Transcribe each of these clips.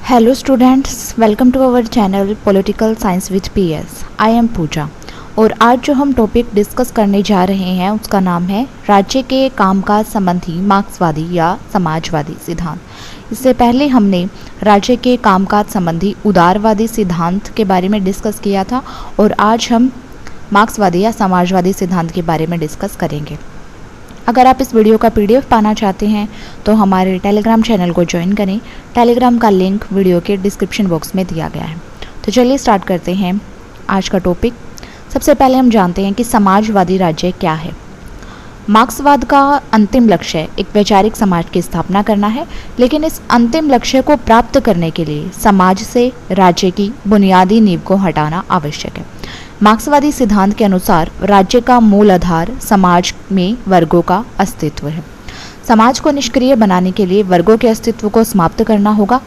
Hello students, welcome to our channel Political Science with PS. I am पूजा और आज जो हम टॉपिक डिस्कस करने जा रहे हैं उसका नाम है राज्य के कामकाज संबंधी मार्क्सवादी या समाजवादी सिद्धांत। इससे पहले हमने राज्य के कामकाज संबंधी उदारवादी सिद्धांत के बारे में डिस्कस किया था और आज हम मार्क्सवादी या समाजवादी सिद्धांत के बारे में डिस्कस करेंगे। अगर आप इस वीडियो का PDF पाना चाहते हैं तो हमारे टेलीग्राम चैनल को ज्वाइन करें। टेलीग्राम का लिंक वीडियो के डिस्क्रिप्शन बॉक्स में दिया गया है। तो चलिए स्टार्ट करते हैं आज का टॉपिक। सबसे पहले हम जानते हैं कि समाजवादी राज्य क्या है। मार्क्सवाद का अंतिम लक्ष्य एक वैचारिक समाज की स्थापना करना है, लेकिन इस अंतिम लक्ष्य को प्राप्त करने के लिए समाज से राज्य की बुनियादी नींव को हटाना आवश्यक है। मार्क्सवादी सिद्धांत के अनुसार राज्य का मूल आधार समाज में वर्गों का अस्तित्व है। समाज को निष्क्रिय बनाने के लिए वर्गों के अस्तित्व को समाप्त करना होगा।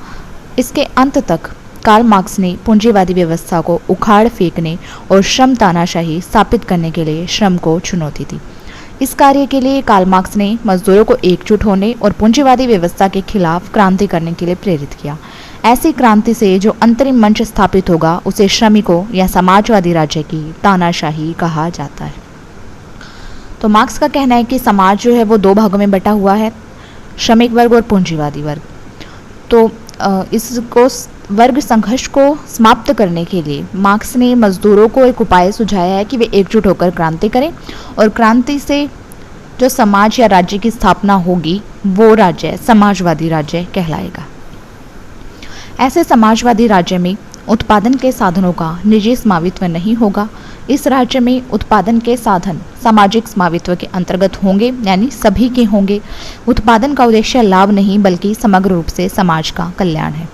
इसके अंत तक कार्ल मार्क्स ने पूंजीवादी व्यवस्था को उखाड़ फेंकने और श्रम तानाशाही स्थापित करने के लिए श्रम को चुनौती दी। इस कार्य के लिए कार्ल मार्क्स ने मजदूरों को एकजुट होने और पूंजीवादी व्यवस्था के खिलाफ क्रांति करने के लिए प्रेरित किया। ऐसी क्रांति से जो अंतरिम मंच स्थापित होगा उसे श्रमिकों या समाजवादी राज्य की तानाशाही कहा जाता है। तो मार्क्स का कहना है कि समाज जो है वो दो भागों में बटा हुआ है, श्रमिक वर्ग और पूंजीवादी वर्ग। तो इसको वर्ग संघर्ष को समाप्त करने के लिए मार्क्स ने मजदूरों को एक उपाय सुझाया है कि वे एकजुट होकर क्रांति करें और क्रांति से जो समाज या राज्य की स्थापना होगी वो राज्य समाजवादी राज्य कहलाएगा। ऐसे समाजवादी राज्य में उत्पादन के साधनों का निजी स्वामित्व नहीं होगा। इस राज्य में उत्पादन के साधन सामाजिक स्वामित्व के अंतर्गत होंगे, यानी सभी के होंगे। उत्पादन का उद्देश्य लाभ नहीं बल्कि समग्र रूप से समाज का कल्याण है।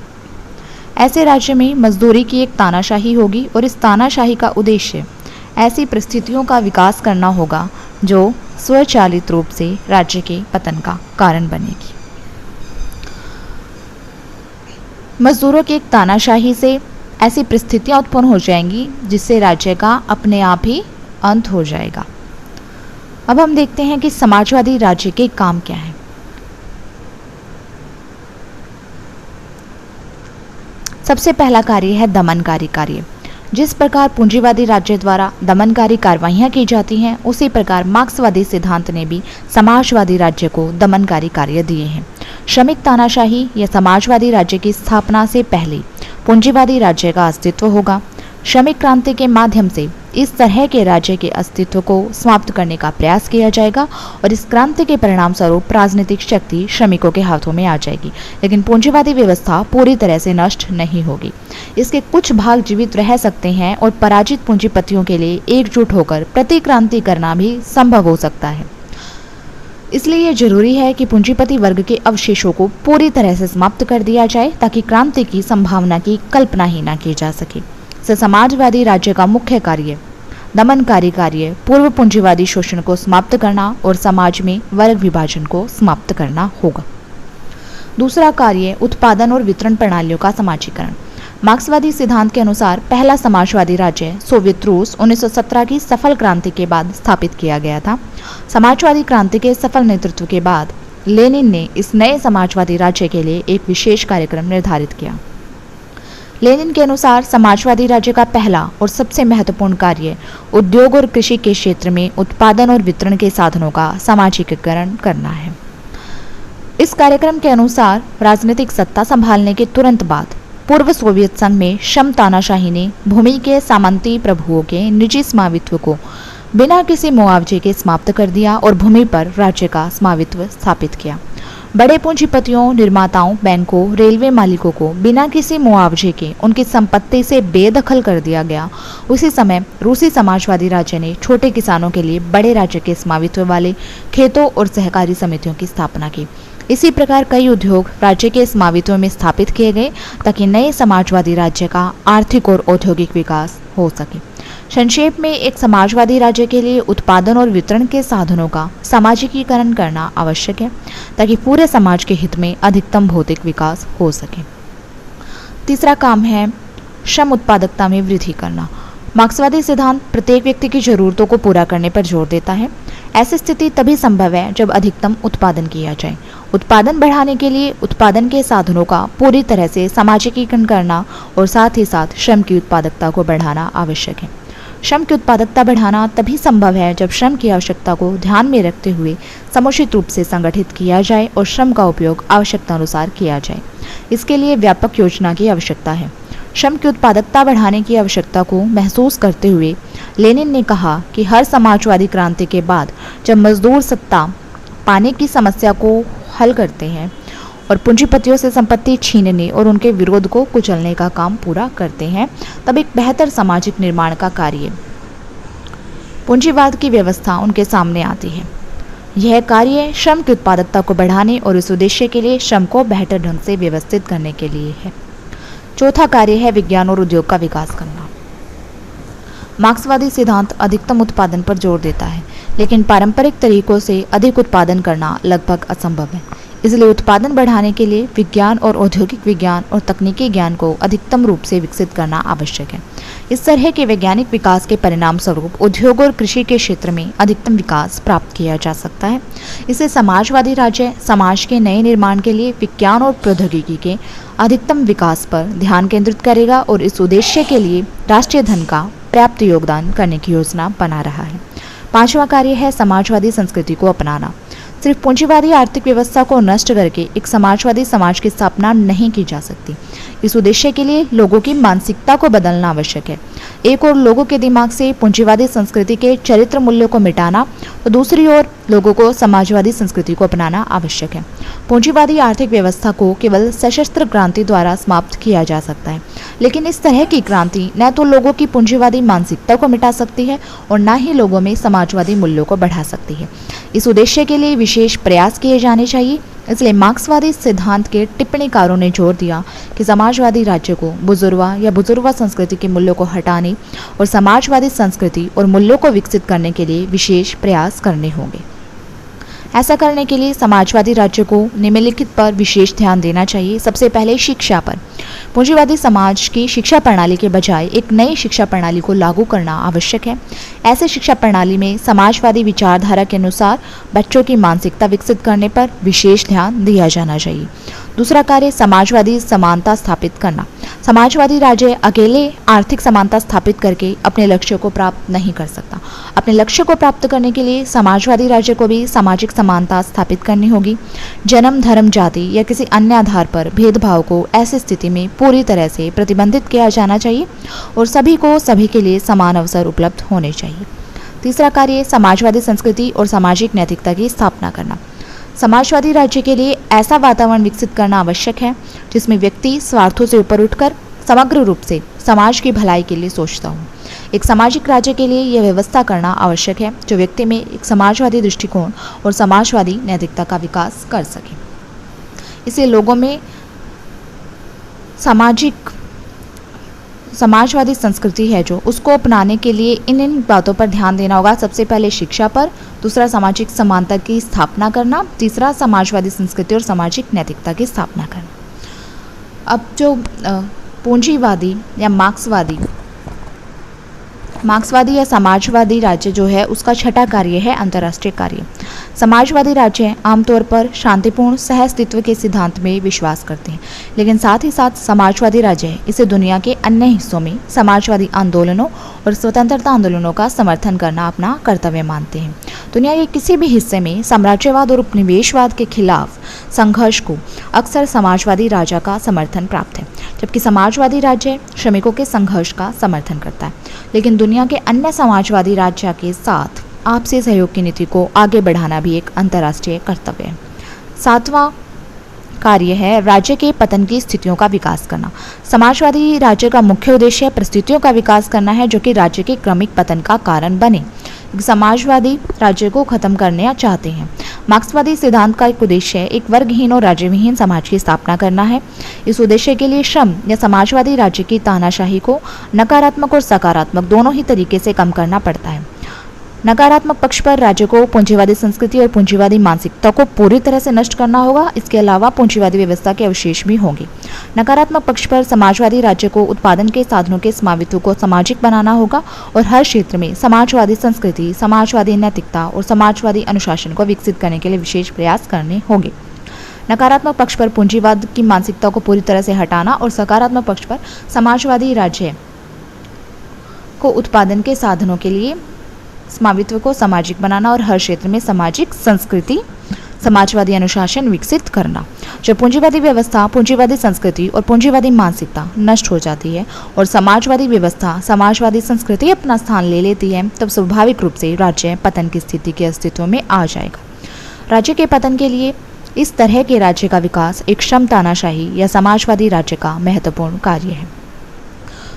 ऐसे राज्य में मजदूरी की एक तानाशाही होगी और इस तानाशाही का उद्देश्य ऐसी परिस्थितियों का विकास करना होगा जो स्वचालित रूप से राज्य के पतन का कारण बनेगी। मजदूरों की एक तानाशाही से ऐसी परिस्थितियां उत्पन्न हो जाएंगी जिससे राज्य का अपने आप ही अंत हो जाएगा। अब हम देखते हैं कि समाजवादी राज्य के काम क्या हैं। सबसे पहला कार्य है दमनकारी कार्य। जिस प्रकार पूंजीवादी राज्य द्वारा दमनकारी कार्रवाइयां की जाती हैं, उसी प्रकार मार्क्सवादी सिद्धांत ने भी समाजवादी राज्य को दमनकारी कार्य दिए हैं। श्रमिक तानाशाही या समाजवादी राज्य की स्थापना से पहले पूंजीवादी राज्य का अस्तित्व होगा। श्रमिक क्रांति के माध्यम से इस तरह के राज्य के अस्तित्व को समाप्त करने का प्रयास किया जाएगा और इस क्रांति के परिणाम स्वरूप राजनीतिक शक्ति श्रमिकों के हाथों में आ जाएगी, लेकिन पूंजीवादी व्यवस्था पूरी तरह से नष्ट नहीं होगी। इसके कुछ भाग जीवित रह सकते हैं और पराजित पूंजीपतियों के लिए एकजुट होकर प्रतिक्रांति करना भी संभव हो सकता है। इसलिए यह जरूरी है कि पूंजीपति वर्ग के अवशेषों को पूरी तरह से समाप्त कर दिया जाए ताकि क्रांति की संभावना की कल्पना ही न की जा सके। समाजवादी राज्य का मुख्य कार्य दमनकारी कार्य पूर्व पूंजीवादी शोषण को समाप्त करना और समाज में वर्ग विभाजन को समाप्त करना होगा। दूसरा कार्य उत्पादन और वितरण प्रणालियों का समाजीकरण। मार्क्सवादी सिद्धांत के अनुसार पहला समाजवादी राज्य सोवियत रूस 1917 की सफल क्रांति के बाद स्थापित किया गया था। समाजवादी क्रांति के सफल नेतृत्व के बाद लेनिन ने इस नए समाजवादी राज्य के लिए एक विशेष कार्यक्रम निर्धारित किया। लेनिन के अनुसार समाजवादी राज्य का पहला और सबसे महत्वपूर्ण कार्य उद्योग और कृषि के क्षेत्र में उत्पादन और वितरण के साधनों का सामाजिकीकरण करना है। इस कार्यक्रम के अनुसार राजनीतिक सत्ता संभालने के तुरंत बाद पूर्व सोवियत संघ में श्रम तानाशाही ने भूमि के सामंती प्रभुओं के निजी स्वामित्व को बिना किसी मुआवजे के समाप्त कर दिया और भूमि पर राज्य का स्वामित्व स्थापित किया। बड़े पूंजीपतियों, निर्माताओं, बैंकों, रेलवे मालिकों को बिना किसी मुआवजे के उनकी संपत्ति से बेदखल कर दिया गया। उसी समय रूसी समाजवादी राज्य ने छोटे किसानों के लिए बड़े राज्य के स्वामित्व वाले खेतों और सहकारी समितियों की स्थापना की। इसी प्रकार कई उद्योग राज्य के स्वामित्व में स्थापित किए गए ताकि नए समाजवादी राज्य का आर्थिक और औद्योगिक विकास हो सके। संक्षेप में एक समाजवादी राज्य के लिए उत्पादन और वितरण के साधनों का सामाजिकीकरण करना आवश्यक है ताकि पूरे समाज के हित में अधिकतम भौतिक विकास हो सके। तीसरा काम है श्रम उत्पादकता में वृद्धि करना। मार्क्सवादी सिद्धांत प्रत्येक व्यक्ति की जरूरतों को पूरा करने पर जोर देता है। ऐसी स्थिति तभी संभव है जब अधिकतम उत्पादन किया जाए उत्पादन बढ़ाने के लिए उत्पादन के साधनों का पूरी तरह से समाजीकरण करना और साथ ही साथ श्रम की उत्पादकता को बढ़ाना आवश्यक है। श्रम की उत्पादकता बढ़ाना तभी संभव है जब श्रम की आवश्यकता को ध्यान में रखते हुए समुचित रूप से संगठित किया जाए और श्रम का उपयोग आवश्यकता अनुसार किया जाए। इसके लिए व्यापक योजना की आवश्यकता है। श्रम की उत्पादकता बढ़ाने की आवश्यकता को महसूस करते हुए लेनिन ने कहा कि हर समाजवादी क्रांति के बाद जब मजदूर सत्ता पाने की समस्या को हल करते हैं और पूंजीपतियों से संपत्ति छीनने और उनके विरोध को कुचलने का काम पूरा करते हैं, तब एक बेहतर सामाजिक निर्माण का कार्य पूंजीवाद की व्यवस्था उनके सामने आती है। यह कार्य श्रम की उत्पादकता को बढ़ाने और इस उद्देश्य के लिए श्रम को बेहतर ढंग से व्यवस्थित करने के लिए है। चौथा कार्य है विज्ञान और उद्योग का विकास करना। मार्क्सवादी सिद्धांत अधिकतम उत्पादन पर जोर देता है, लेकिन पारंपरिक तरीकों से अधिक उत्पादन करना लगभग असंभव है। इसलिए उत्पादन बढ़ाने के लिए विज्ञान और औद्योगिक विज्ञान और तकनीकी ज्ञान को अधिकतम रूप से विकसित करना आवश्यक है। इस तरह के वैज्ञानिक विकास के परिणाम स्वरूप उद्योग और कृषि के क्षेत्र में अधिकतम विकास प्राप्त किया जा सकता है। इससे समाजवादी राज्य समाज के नए निर्माण के लिए विज्ञान और प्रौद्योगिकी के अधिकतम विकास पर ध्यान केंद्रित करेगा और इस उद्देश्य के लिए राष्ट्रीय धन का पर्याप्त योगदान करने की योजना बना रहा है। पांचवा कार्य है समाजवादी संस्कृति को अपनाना। सिर्फ पूंजीवादी आर्थिक व्यवस्था को नष्ट करके एक समाजवादी समाज की स्थापना नहीं की जा सकती। इस उद्देश्य के लिए लोगों की मानसिकता को बदलना आवश्यक है। एक ओर लोगों के दिमाग से पूंजीवादी संस्कृति के चरित्र मूल्यों को मिटाना और दूसरी ओर लोगों को समाजवादी संस्कृति को अपनाना आवश्यक है। पूंजीवादी आर्थिक व्यवस्था को केवल सशस्त्र क्रांति द्वारा समाप्त किया जा सकता है, लेकिन इस तरह की क्रांति न तो लोगों की पूंजीवादी मानसिकता को मिटा सकती है और न ही लोगों में समाजवादी मूल्यों को बढ़ा सकती है। इस उद्देश्य के लिए विशेष प्रयास किए जाने चाहिए। इसलिए मार्क्सवादी सिद्धांत के टिप्पणीकारों ने जोर दिया कि समाजवादी राज्य को बुजुर्गवा या बुजुर्गवा संस्कृति के मूल्यों को हटाने और समाजवादी संस्कृति और मूल्यों को विकसित करने के लिए विशेष प्रयास करने होंगे। ऐसा करने के लिए समाजवादी राज्य को निम्नलिखित पर विशेष ध्यान देना चाहिए। सबसे पहले शिक्षा पर। पूंजीवादी समाज की शिक्षा प्रणाली के बजाय एक नई शिक्षा प्रणाली को लागू करना आवश्यक है। ऐसे शिक्षा प्रणाली में समाजवादी विचारधारा के अनुसार बच्चों की मानसिकता विकसित करने पर विशेष ध्यान दिया जाना चाहिए। दूसरा कार्य समाजवादी समानता स्थापित करना। समाजवादी राज्य अकेले आर्थिक समानता स्थापित करके अपने लक्ष्य को प्राप्त नहीं कर सकता। अपने लक्ष्य को प्राप्त करने के लिए समाजवादी राज्य को भी सामाजिक समानता स्थापित करनी होगी। जन्म, धर्म, जाति या किसी अन्य आधार पर भेदभाव को ऐसी स्थिति में पूरी तरह से प्रतिबंधित किया जाना चाहिए और सभी को सभी के लिए समान अवसर उपलब्ध होने चाहिए। तीसरा कार्य समाजवादी संस्कृति और सामाजिक नैतिकता की स्थापना करना। समाजवादी राज्य के लिए ऐसा वातावरण विकसित करना आवश्यक है जिसमें व्यक्ति स्वार्थों से ऊपर उठकर समग्र रूप से समाज की भलाई के लिए सोचता हो। एक सामाजिक राज्य के लिए यह व्यवस्था करना आवश्यक है जो व्यक्ति में एक समाजवादी दृष्टिकोण और समाजवादी नैतिकता का विकास कर सके। इससे लोगों में समाजवादी संस्कृति है जो उसको अपनाने के लिए इन बातों पर ध्यान देना होगा। सबसे पहले शिक्षा पर, दूसरा सामाजिक समानता की स्थापना करना, तीसरा समाजवादी संस्कृति और सामाजिक नैतिकता की स्थापना करना। अब जो पूंजीवादी या मार्क्सवादी या समाजवादी राज्य जो है उसका छठा कार्य है अंतर्राष्ट्रीय कार्य। समाजवादी राज्य आमतौर पर शांतिपूर्ण सहअस्तित्व के सिद्धांत में विश्वास करते हैं, लेकिन साथ ही साथ समाजवादी राज्य इसे दुनिया के अन्य हिस्सों में समाजवादी आंदोलनों और स्वतंत्रता आंदोलनों का समर्थन करना अपना कर्तव्य मानते हैं। दुनिया के किसी भी हिस्से में साम्राज्यवाद और उपनिवेशवाद के खिलाफ संघर्ष को अक्सर समाजवादी राज्य का समर्थन प्राप्त है, जबकि समाजवादी राज्य श्रमिकों के संघर्ष का समर्थन करता है। लेकिन दुनिया के अन्य समाजवादी राज्य के साथ आपसी सहयोग की नीति को आगे बढ़ाना भी एक अंतर्राष्ट्रीय कर्तव्य है। सातवां कार्य है राज्य के पतन की स्थितियों का विकास करना। समाजवादी राज्य का मुख्य उद्देश्य परिस्थितियों का विकास करना है जो कि राज्य के क्रमिक पतन का कारण बने। समाजवादी राज्य को खत्म करना चाहते हैं। मार्क्सवादी सिद्धांत का एक उद्देश्य एक वर्गहीन और राज्यविहीन समाज की स्थापना करना है। इस उद्देश्य के लिए श्रम या समाजवादी राज्य की तानाशाही को नकारात्मक और सकारात्मक दोनों ही तरीके से कम करना पड़ता है। नकारात्मक पक्ष पर राज्य को पूंजीवादी संस्कृति और पूंजीवादी मानसिकता को पूरी तरह से नष्ट करना होगा। इसके अलावा पूंजीवादी व्यवस्था के अवशेष भी होंगे। नकारात्मक पक्ष पर समाजवादी राज्य को उत्पादन के साधनों के स्वामित्व को सामाजिक बनाना होगा और हर क्षेत्र में समाजवादी संस्कृति, समाजवादी नैतिकता और समाजवादी अनुशासन को विकसित करने के लिए विशेष प्रयास करने होंगे। नकारात्मक पक्ष पर पूंजीवाद की मानसिकता को पूरी तरह से हटाना और सकारात्मक पक्ष पर समाजवादी राज्य को उत्पादन के साधनों के लिए स्वामित्व को सामाजिक बनाना और हर क्षेत्र में सामाजिक संस्कृति, समाजवादी अनुशासन विकसित करना। जब पूंजीवादी व्यवस्था, पूंजीवादी संस्कृति और पूंजीवादी मानसिकता नष्ट हो जाती है और समाजवादी व्यवस्था, समाजवादी संस्कृति अपना स्थान ले लेती है, तब स्वाभाविक रूप से राज्य पतन की स्थिति के अस्तित्व में आ जाएगा। राज्य के पतन के लिए इस तरह के राज्य का विकास एक क्षम तानाशाही या समाजवादी राज्य का महत्वपूर्ण कार्य है।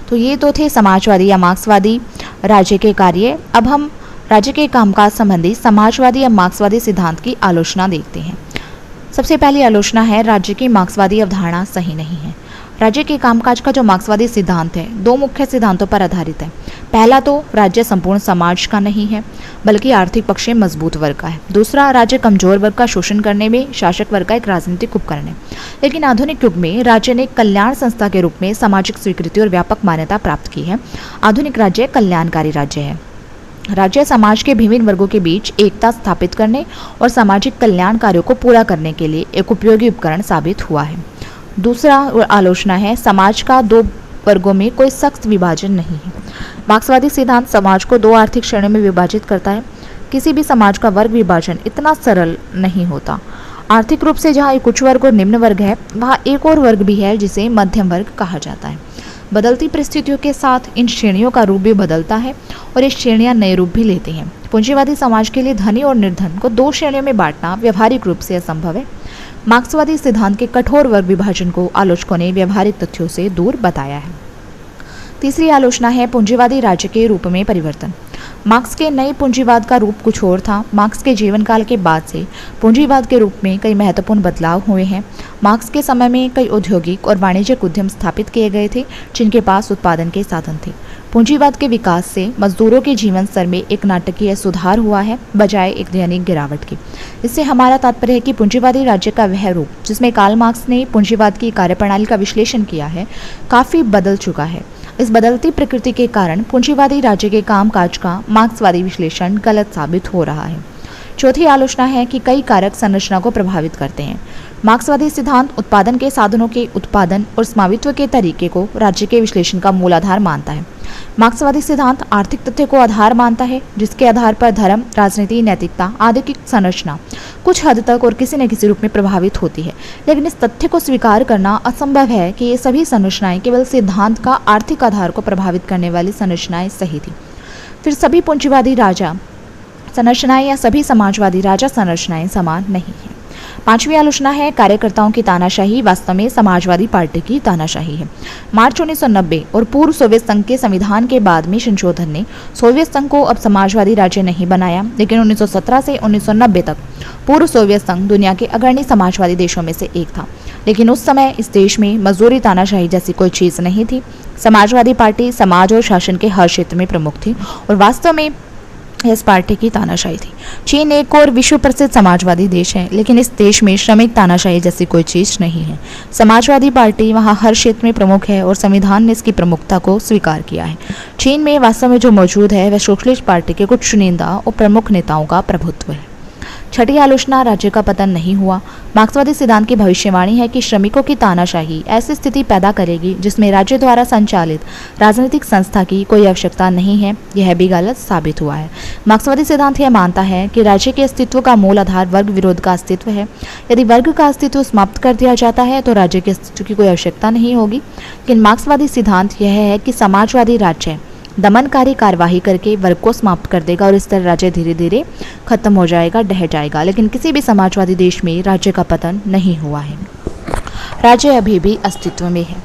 तो ये तो थे समाजवादी या मार्क्सवादी राज्य के कार्य। अब हम राज्य के कामकाज संबंधी समाजवादी या मार्क्सवादी सिद्धांत की आलोचना देखते हैं। सबसे पहली आलोचना है, राज्य की मार्क्सवादी अवधारणा सही नहीं है। राज्य के कामकाज का जो मार्क्सवादी सिद्धांत है, दो मुख्य सिद्धांतों पर आधारित है। पहला तो राज्य संपूर्ण समाज का नहीं है, बल्कि आर्थिक पक्ष से मजबूत वर्ग का है। दूसरा, राज्य कमजोर वर्ग का शोषण करने में शासक वर्ग का एक राजनीतिक उपकरण है। लेकिन आधुनिक युग में राज्य ने कल्याण संस्था के रूप में सामाजिक स्वीकृति और व्यापक मान्यता प्राप्त की है। आधुनिक राज्य कल्याणकारी राज्य है। राज्य समाज के विभिन्न वर्गों के बीच एकता स्थापित करने और सामाजिक कल्याण कार्यों को पूरा करने के लिए एक उपयोगी उपकरण साबित हुआ है। दूसरा आलोचना है, समाज का दो वर्गों में कोई सख्त विभाजन नहीं है। मार्क्सवादी सिद्धांत समाज को दो आर्थिक श्रेणियों में विभाजित करता है। किसी भी समाज का वर्ग विभाजन इतना सरल नहीं होता। आर्थिक रूप से जहाँ एक उच्च वर्ग और निम्न वर्ग है, वहाँ एक और वर्ग भी है जिसे मध्यम वर्ग कहा जाता है। बदलती परिस्थितियों के साथ इन श्रेणियों का रूप भी बदलता है और ये श्रेणियां नए रूप भी लेती हैं। पूंजीवादी समाज के लिए धनी और निर्धन को दो श्रेणियों में बांटना व्यवहारिक रूप से असंभव है। मार्क्सवादी सिद्धांत के कठोर वर्ग विभाजन को आलोचकों ने व्यवहारिक तथ्यों से दूर बताया है। तीसरी आलोचना है, पूंजीवादी राज्य के रूप में परिवर्तन। मार्क्स के नए पूंजीवाद का रूप कुछ और था। मार्क्स के जीवन काल के बाद से पूंजीवाद के रूप में कई महत्वपूर्ण बदलाव हुए हैं। मार्क्स के समय में कई औद्योगिक और वाणिज्यिक उद्यम स्थापित किए गए थे जिनके पास उत्पादन के साधन थे। पूंजीवाद के विकास से मजदूरों के जीवन स्तर में एक नाटकीय सुधार हुआ है, बजाय एक दैनिक गिरावट के। इससे हमारा तात्पर्य है कि पूंजीवादी राज्य का वह रूप जिसमें कार्ल मार्क्स ने पूंजीवाद की कार्यप्रणाली का विश्लेषण किया है, काफ़ी बदल चुका है। इस बदलती प्रकृति के कारण पूंजीवादी राज्य के कामकाज का मार्क्सवादी विश्लेषण गलत साबित हो रहा है। चौथी आलोचना है कि कई कारक संरचना को प्रभावित करते हैं। मार्क्सवादी सिद्धांत उत्पादन के साधनों के उत्पादन और स्वामित्व के तरीके को राज्य के विश्लेषण का मूल आधार मानता है। मार्क्सवादी सिद्धांत आर्थिक तथ्य को आधार मानता है, जिसके आधार पर धर्म, राजनीति, नैतिकता आदि की संरचना कुछ हद तक और किसी न किसी रूप में प्रभावित होती है। लेकिन इस तथ्य को स्वीकार करना असंभव है कि ये सभी संरचनाएं केवल सिद्धांत का आर्थिक आधार को प्रभावित करने वाली संरचनाएं सही थी। फिर सभी पूंजीवादी राजा संरचनाएं या सभी समाजवादी राजा संरचनाएं समान नहीं है। पांचवी आलोचना है, कार्यकर्ताओं की तानाशाही वास्तव में समाजवादी पार्टी की तानाशाही है। मार्च 1990 और पूर्व सोवियत संघ के संविधान के बाद में संशोधन ने सोवियत संघ को अब समाजवादी राज्य नहीं बनाया, लेकिन 1917 से 1990 तक पूर्व सोवियत संघ दुनिया के अग्रणी समाजवादी देशों में से एक था। लेकिन उस समय इस देश में मजदूरी तानाशाही जैसी कोई चीज़ नहीं थी। समाजवादी पार्टी समाज और शासन के हर क्षेत्र में प्रमुख थी और वास्तव में इस पार्टी की तानाशाही थी। चीन एक और विश्व प्रसिद्ध समाजवादी देश है, लेकिन इस देश में श्रमिक तानाशाही जैसी कोई चीज नहीं है। समाजवादी पार्टी वहाँ हर क्षेत्र में प्रमुख है और संविधान ने इसकी प्रमुखता को स्वीकार किया है। चीन में वास्तव में जो मौजूद है वह सोशलिस्ट पार्टी के कुछ चुनिंदा और प्रमुख नेताओं का प्रभुत्व है। छठी आलोचना, राज्य का पतन नहीं हुआ। मार्क्सवादी सिद्धांत की भविष्यवाणी है कि श्रमिकों की तानाशाही ऐसी स्थिति पैदा करेगी जिसमें राज्य द्वारा संचालित राजनीतिक संस्था की कोई आवश्यकता नहीं है। यह भी गलत साबित हुआ है। मार्क्सवादी सिद्धांत यह मानता है कि राज्य के अस्तित्व का मूल आधार वर्ग विरोध का अस्तित्व है। यदि वर्ग का अस्तित्व समाप्त कर दिया जाता है तो राज्य के अस्तित्व की कोई आवश्यकता नहीं होगी। लेकिन मार्क्सवादी सिद्धांत यह है कि समाजवादी राज्य दमनकारी कार्यवाही करके वर्ग को समाप्त कर देगा और इस तरह राज्य धीरे धीरे खत्म हो जाएगा, ढह जाएगा। लेकिन किसी भी समाजवादी देश में राज्य का पतन नहीं हुआ है, राज्य अभी भी अस्तित्व में है।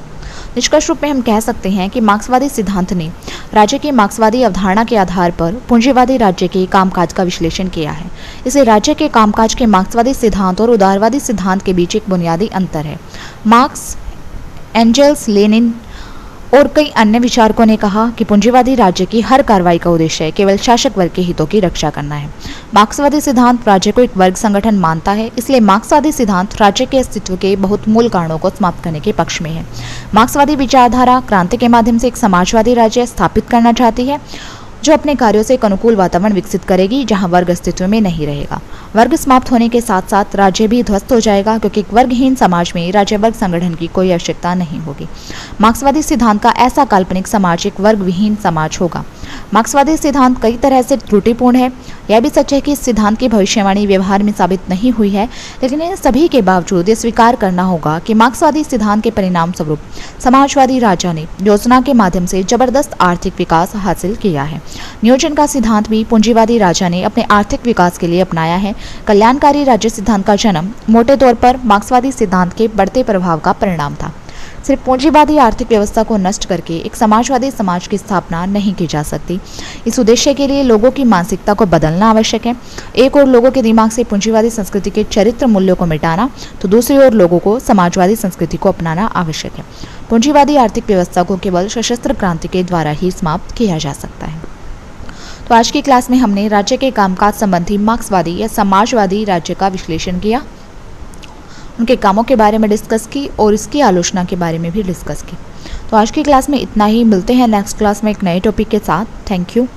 निष्कर्ष रूप में हम कह सकते हैं कि मार्क्सवादी सिद्धांत ने राज्य की मार्क्सवादी अवधारणा के आधार पर पूंजीवादी राज्य के कामकाज का विश्लेषण किया है। इसे राज्य के कामकाज के मार्क्सवादी सिद्धांत और उदारवादी सिद्धांत के बीच एक बुनियादी अंतर है। मार्क्स, एंजेल्स, लेनिन और कई अन्य विचारकों ने कहा कि पूंजीवादी राज्य की हर कार्रवाई का उद्देश्य केवल शासक वर्ग के हितों की रक्षा करना है। मार्क्सवादी सिद्धांत राज्य को एक वर्ग संगठन मानता है, इसलिए मार्क्सवादी सिद्धांत राज्य के अस्तित्व के बहुत मूल कारणों को समाप्त करने के पक्ष में है। मार्क्सवादी विचारधारा क्रांति के माध्यम से एक समाजवादी राज्य स्थापित करना चाहती है जो अपने कार्यों से एक अनुकूल वातावरण विकसित करेगी जहां वर्ग अस्तित्व में नहीं रहेगा। वर्ग समाप्त होने के साथ साथ राज्य भी ध्वस्त हो जाएगा, क्योंकि एक वर्गहीन समाज में राज्य वर्ग संगठन की कोई आवश्यकता नहीं होगी। मार्क्सवादी सिद्धांत का ऐसा काल्पनिक समाज एक वर्ग विहीन समाज होगा। मार्क्सवादी सिद्धांत कई तरह से त्रुटिपूर्ण है। यह भी सच है कि इस सिद्धांत की भविष्यवाणी व्यवहार में साबित नहीं हुई है, लेकिन इन सभी के बावजूद ये स्वीकार करना होगा कि मार्क्सवादी सिद्धांत के परिणाम स्वरूप समाजवादी राजा ने योजना के माध्यम से जबरदस्त आर्थिक विकास हासिल किया है। नियोजन का सिद्धांत भी पूंजीवादी राजा ने अपने आर्थिक विकास के लिए अपनाया है। कल्याणकारी राज्य सिद्धांत का जन्म मोटे तौर पर मार्क्सवादी सिद्धांत के बढ़ते प्रभाव का परिणाम था। सिर्फ पूंजीवादी आर्थिक व्यवस्था को नष्ट करके एक समाजवादी समाज की स्थापना नहीं की जा सकती। इस उद्देश्य के लिए लोगों की मानसिकता को बदलना आवश्यक है। एक ओर लोगों के दिमाग से पूंजीवादी संस्कृति के चरित्र मूल्यों को मिटाना, तो दूसरी ओर लोगों को समाजवादी संस्कृति को अपनाना आवश्यक है। पूंजीवादी आर्थिक व्यवस्था को केवल सशस्त्र क्रांति के द्वारा ही समाप्त किया जा सकता है। तो आज की क्लास में हमने राज्य के कामकाज संबंधी मार्क्सवादी या समाजवादी राज्य का विश्लेषण किया, उनके कामों के बारे में डिस्कस की और इसकी आलोचना के बारे में भी डिस्कस की। तो आज की क्लास में इतना ही। मिलते हैं नेक्स्ट क्लास में एक नए टॉपिक के साथ। Thank you.